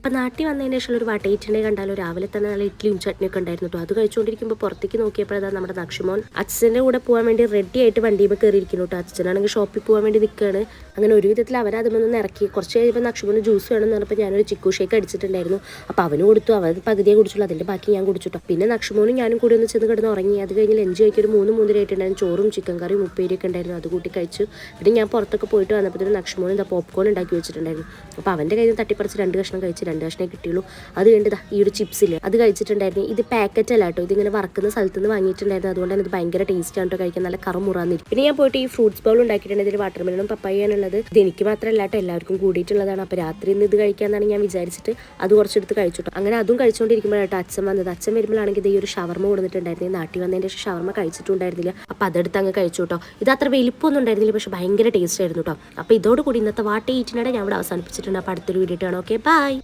അപ്പോൾ നാട്ടിൽ വന്നതിന് ശേഷം ഒരു വട്ടയിറ്റിനെ കണ്ടാലോ രാവിലെ തന്നെ നല്ല ഇഡ്ഡലിയും ചട്നിയൊക്കെ ഉണ്ടായിരുന്നു കേട്ടോ. അത് കഴിച്ചുകൊണ്ടിരിക്കുമ്പോൾ പുറത്തേക്ക് നോക്കിയപ്പോഴാണ് നമ്മുടെ നക്ഷമോൻ അച്ഛൻ്റെ കൂടെ പോകാൻ വേണ്ടി റെഡി ആയിട്ട് വണ്ടിയുമ്പോൾ കയറിയിരിക്കുന്നു കേട്ടോ. അച്ഛനാണെങ്കിൽ ഷോപ്പിൽ പോകാൻ വേണ്ടി നിൽക്കുകയാണ്. അങ്ങനെ ഒരു വിധത്തിൽ അവരതുമൊന്ന് ഇറക്കി. കുറച്ച് കഴിയുമ്പോൾ നക്ഷമോന് ജ്യൂസ് വേണമെന്ന് പറഞ്ഞപ്പോൾ ഞാനൊരു ചിക്കു ഷേക്ക് അടിച്ചിട്ടുണ്ടായിരുന്നു. അപ്പോൾ അവന് കൊടുത്തു. അവൻ പകുതിയെ കുടിച്ചുള്ളൂ, അതിൻ്റെ ബാക്കി ഞാൻ കുടിച്ചിട്ടോ. പിന്നെ നക്ഷമോനും ഞാനും കൂടി ഒന്ന് ചെന്ന് കിടന്ന് ഉറങ്ങി. അത് കഴിഞ്ഞ് ലഞ്ച് കഴിക്കി ഒരു 3 ആയിട്ടുണ്ടായിരുന്നു. ചോറും ചിക്കൻ കറിയും ഉപ്പേരിയൊക്കെ ഉണ്ടായിരുന്നു. അത് കൂട്ടി കഴിച്ചു. പിന്നെ ഞാൻ പുറത്തൊക്കെ പോയിട്ട് വന്നപ്പോൾ നക്ഷമോൻ എന്താ പോപ്കോൺ ഉണ്ടാക്കി വെച്ചിട്ടുണ്ടായിരുന്നു. അപ്പോൾ അവൻ്റെ കയ്യിൽ നിന്ന് തട്ടിപ്പറിച്ച് 2 കഷ്ണം കഴിച്ച് 2 കഷ്ണേ കിട്ടിയുള്ളൂ. അത് കഴിഞ്ഞിട്ട് ഈ ഒരു ചിപ്സില്ലേ അത് കഴിച്ചിട്ടുണ്ടായിരുന്നു. ഇത് പാക്കറ്റ് അല്ല കേട്ടോ, ഇതിങ്ങനെ വറക്കുന്ന സ്ഥലത്ത് നിന്ന് വാങ്ങിയിട്ടുണ്ടായിരുന്നു. അതുകൊണ്ട് തന്നെ ഇത് ഭയങ്കര ടേസ്റ്റ് ആണ് കേട്ടോ കഴിക്കാൻ, നല്ല കറുമുറാന്നിരിക്കും. പിന്നെ ഞാൻ പോയിട്ട് ഈ ഫ്രൂട്ട്സ് ബൗൾ ഉണ്ടാക്കിയിട്ടുണ്ട്. ഇതിൽ വാട്ടർമെലനും പപ്പായാണുള്ളത്. ഇത് എനിക്ക് മാത്രമല്ല കേട്ടോ, എല്ലാവർക്കും കൂടിയിട്ടുള്ളതാണ്. അപ്പോൾ രാത്രി ഇന്ന് ഇത് കഴിക്കാമെന്നാണ് ഞാൻ വിചാരിച്ചിട്ട് അത് കുറച്ചെടുത്ത് കഴിച്ചിട്ടോ. അങ്ങനെ അതും കഴിച്ചുകൊണ്ടിരിക്കുമ്പോഴാട്ടോ അച്ഛൻ വന്നത്. അച്ഛൻ വരുമ്പോഴാണെങ്കിൽ ഈ ഒരു ഷവർമ കൊടുത്തിട്ടുണ്ടായിരുന്നു. നാട്ടിൽ വന്നതിൻ്റെ ശേഷം ഷവർമ കഴിച്ചിട്ടുണ്ടായിരുന്നില്ല. അപ്പോൾ അതെടുത്ത് അങ്ങ് കഴിച്ചു കേട്ടോ. ഇത് അത്ര വലിപ്പമൊന്നും ഉണ്ടായിരുന്നില്ല, പക്ഷേ ഭയങ്കര ടേസ്റ്റ് ആയിരുന്നു കേട്ടോ. അപ്പോൾ ഇതോടുകൂടി ഇന്നത്തെ വാട്ട ഈറ്റിനിടെ ഞാൻ ഇവിടെ അവസാനിപ്പിച്ചിട്ടുണ്ട്. അപ്പോൾ അടുത്തൊരു വീഡിയോ ആണ്. Okay, by.